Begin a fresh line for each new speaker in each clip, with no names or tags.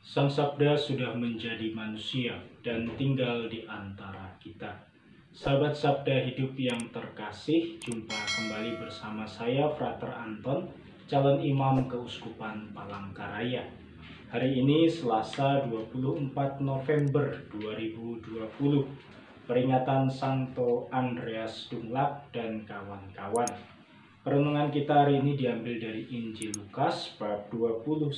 Sang Sabda sudah menjadi manusia dan tinggal di antara kita. Sahabat Sabda Hidup yang terkasih, jumpa kembali bersama saya, Frater Anton, calon imam Keuskupan Palangkaraya. Hari ini Selasa 24 November 2020, peringatan Santo Andreas Dunglac dan kawan-kawan. Perenungan kita hari ini diambil dari Injil Lukas bab 21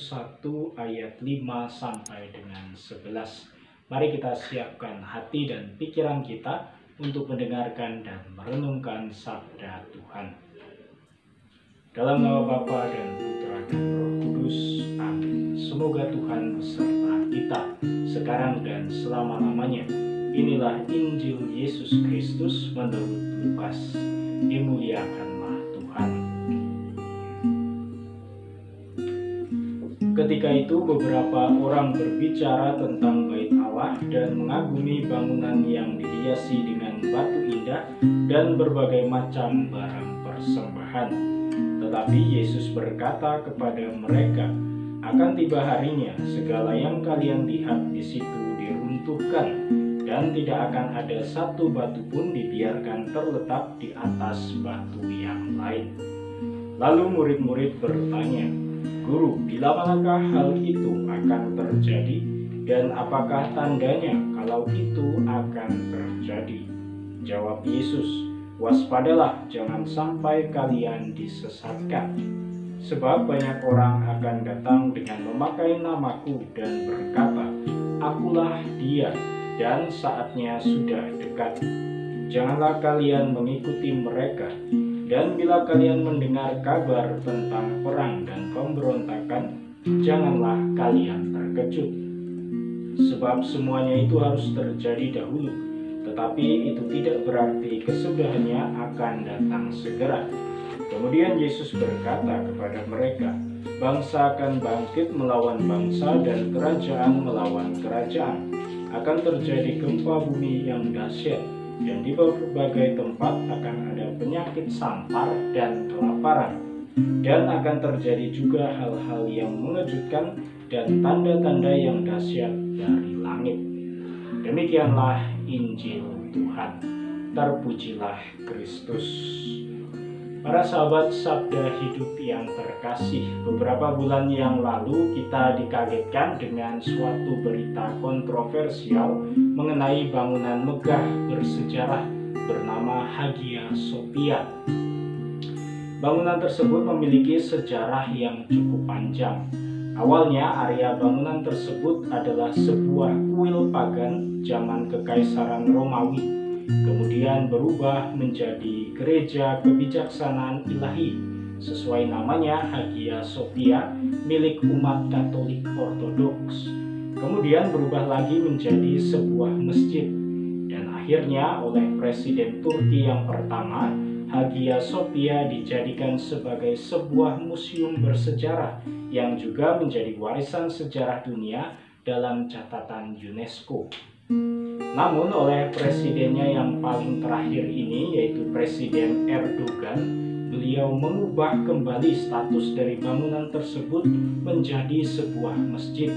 ayat 5 sampai dengan 11. Mari kita siapkan hati dan pikiran kita untuk mendengarkan dan merenungkan sabda Tuhan. Dalam nama Bapa dan Putra dan Roh Kudus, amin. Semoga Tuhan beserta kita sekarang dan selama-lamanya. Inilah Injil Yesus Kristus menurut Lukas. Dimuliakan Ketika itu beberapa orang berbicara tentang bait Allah dan mengagumi bangunan yang dihiasi dengan batu indah dan berbagai macam barang persembahan. Tetapi Yesus berkata kepada mereka, akan tiba harinya segala yang kalian lihat di situ diruntuhkan, dan tidak akan ada satu batu pun dibiarkan terletak di atas batu yang lain. Lalu murid-murid bertanya, Guru, bila manakah hal itu akan terjadi, dan apakah tandanya kalau itu akan terjadi? Jawab Yesus, waspadalah, jangan sampai kalian disesatkan. Sebab banyak orang akan datang dengan memakai namaku dan berkata, Akulah dia, dan saatnya sudah dekat. Janganlah kalian mengikuti mereka. Dan bila kalian mendengar kabar tentang perang dan pemberontakan, janganlah kalian terkejut. Sebab semuanya itu harus terjadi dahulu, tetapi itu tidak berarti kesudahannya akan datang segera. Kemudian Yesus berkata kepada mereka, bangsa akan bangkit melawan bangsa dan kerajaan melawan kerajaan. Akan terjadi gempa bumi yang dahsyat, dan di berbagai tempat akan ada penyakit sampar dan kelaparan. Dan akan terjadi juga hal-hal yang mengejutkan dan tanda-tanda yang dahsyat dari langit. Demikianlah Injil Tuhan. Terpujilah Kristus. Para sahabat Sabda Hidup yang terkasih, beberapa bulan yang lalu kita dikagetkan dengan suatu berita kontroversial mengenai bangunan megah bersejarah bernama Hagia Sophia. Bangunan tersebut memiliki sejarah yang cukup panjang. Awalnya area bangunan tersebut adalah sebuah kuil pagan zaman Kekaisaran Romawi. Kemudian berubah menjadi gereja kebijaksanaan ilahi sesuai namanya Hagia Sophia milik umat Katolik Ortodoks. Kemudian berubah lagi menjadi sebuah masjid, dan akhirnya oleh Presiden Turki yang pertama, Hagia Sophia dijadikan sebagai sebuah museum bersejarah yang juga menjadi warisan sejarah dunia dalam catatan UNESCO. Namun oleh presidennya yang paling terakhir ini, yaitu Presiden Erdogan, beliau mengubah kembali status dari bangunan tersebut menjadi sebuah masjid.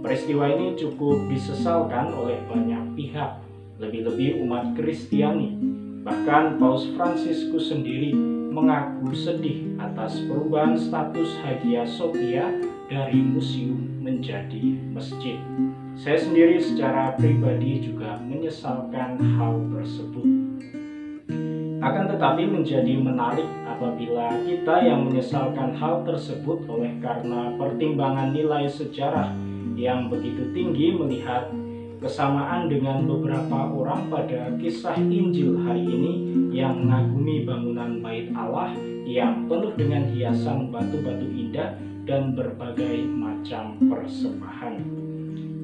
Peristiwa ini cukup disesalkan oleh banyak pihak, lebih-lebih umat Kristiani. Bahkan Paus Fransiskus sendiri mengaku sedih atas perubahan status Hagia Sophia dari museum menjadi masjid. Saya sendiri secara pribadi juga menyesalkan hal tersebut. Akan tetapi menjadi menarik apabila kita yang menyesalkan hal tersebut oleh karena pertimbangan nilai sejarah yang begitu tinggi melihat kesamaan dengan beberapa orang pada kisah Injil hari ini yang mengagumi bangunan bait Allah yang penuh dengan hiasan batu-batu indah dan berbagai macam persembahan.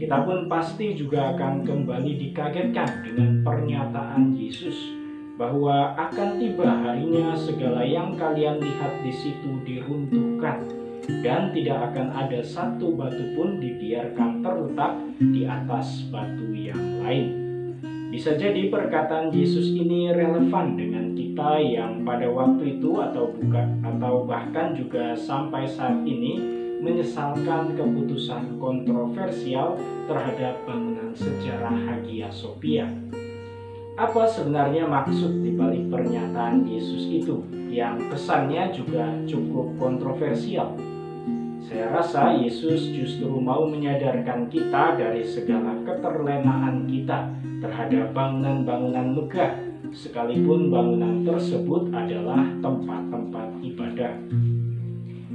Kita pun pasti juga akan kembali dikagetkan dengan pernyataan Yesus bahwa akan tiba harinya segala yang kalian lihat di situ diruntuhkan, dan tidak akan ada satu batu pun dibiarkan terletak di atas batu yang lain. Bisa jadi perkataan Yesus ini relevan dengan kita yang pada waktu itu atau bahkan juga sampai saat ini menyesalkan keputusan kontroversial terhadap bangunan sejarah Hagia Sophia. Apa sebenarnya maksud dibalik pernyataan Yesus itu yang kesannya juga cukup kontroversial? Saya rasa Yesus justru mau menyadarkan kita dari segala keterlenaan kita terhadap bangunan-bangunan megah, sekalipun bangunan tersebut adalah tempat-tempat ibadah.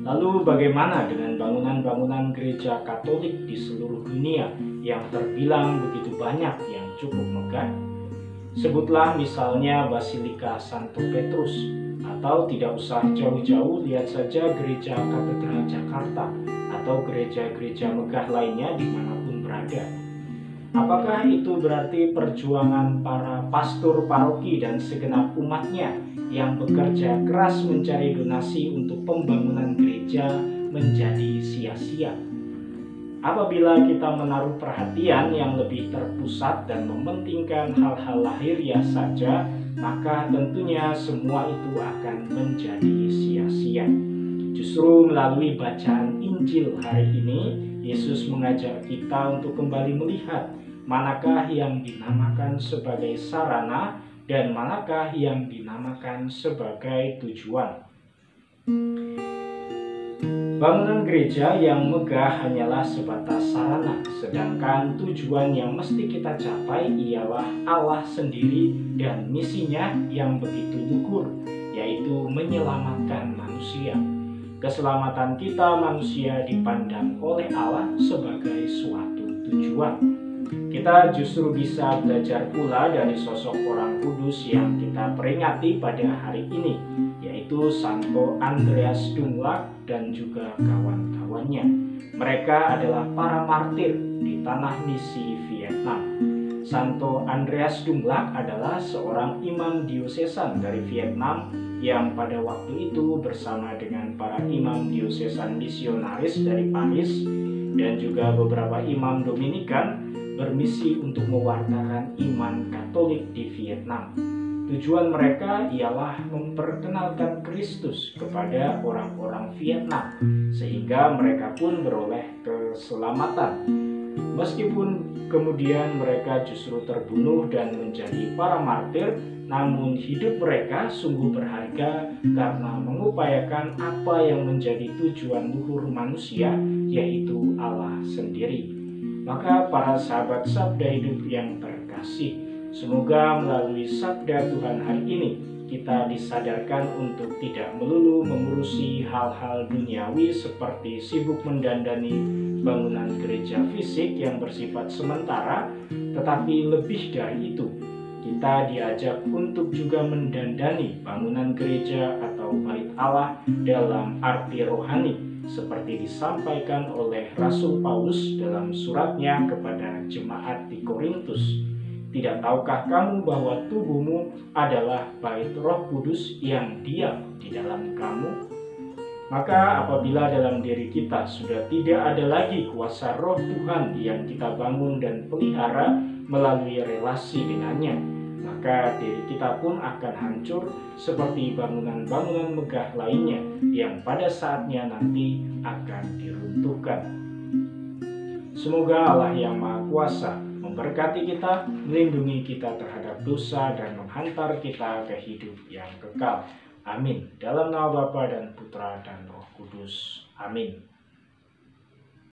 Lalu bagaimana dengan bangunan-bangunan gereja Katolik di seluruh dunia yang terbilang begitu banyak yang cukup megah? Sebutlah misalnya Basilika Santo Petrus, atau tidak usah jauh-jauh, lihat saja gereja Katedral Jakarta atau gereja-gereja megah lainnya dimanapun berada. Apakah itu berarti perjuangan para pastor paroki dan segenap umatnya yang bekerja keras mencari donasi untuk pembangunan gereja menjadi sia-sia? Apabila kita menaruh perhatian yang lebih terpusat dan mementingkan hal-hal lahiriah saja, maka tentunya semua itu akan menjadi sia-sia. Justru melalui bacaan Injil hari ini, Yesus mengajak kita untuk kembali melihat manakah yang dinamakan sebagai sarana dan manakah yang dinamakan sebagai tujuan. Bangunan gereja yang megah hanyalah sebatas sarana, sedangkan tujuan yang mesti kita capai ialah Allah sendiri dan misinya yang begitu luhur, yaitu menyelamatkan manusia. Keselamatan kita manusia dipandang oleh Allah sebagai suatu tujuan. Kita justru bisa belajar pula dari sosok orang kudus yang kita peringati pada hari ini, yaitu Santo Andreas Dunglac dan juga kawan-kawannya. Mereka adalah para martir di tanah misi Vietnam. Santo Andreas Dunglac adalah seorang imam diosesan dari Vietnam yang pada waktu itu bersama dengan para imam diosesan misionaris dari Paris dan juga beberapa imam Dominikan bermisi untuk mewartakan iman Katolik di Vietnam. Tujuan mereka ialah memperkenalkan Kristus kepada orang-orang Vietnam, sehingga mereka pun beroleh keselamatan. Meskipun kemudian mereka justru terbunuh dan menjadi para martir, namun hidup mereka sungguh berharga karena mengupayakan apa yang menjadi tujuan luhur manusia, yaitu Allah sendiri. Maka para sahabat Sabda Hidup yang terkasih, semoga melalui Sabda Tuhan hari ini kita disadarkan untuk tidak melulu mengurusi hal-hal duniawi seperti sibuk mendandani bangunan gereja fisik yang bersifat sementara, tetapi lebih dari itu, kita diajak untuk juga mendandani bangunan gereja atau bait Allah dalam arti rohani, seperti disampaikan oleh Rasul Paulus dalam suratnya kepada jemaat di Korintus. Tidak tahukah kamu bahwa tubuhmu adalah bait Roh Kudus yang diam di dalam kamu? Maka apabila dalam diri kita sudah tidak ada lagi kuasa Roh Tuhan yang kita bangun dan pelihara melalui relasi dengannya, maka diri kita pun akan hancur seperti bangunan-bangunan megah lainnya yang pada saatnya nanti akan diruntuhkan. Semoga Allah yang Maha Kuasa memberkati kita, melindungi kita terhadap dosa, dan menghantar kita ke hidup yang kekal. Amin. Dalam nama Bapa dan Putra dan Roh Kudus. Amin.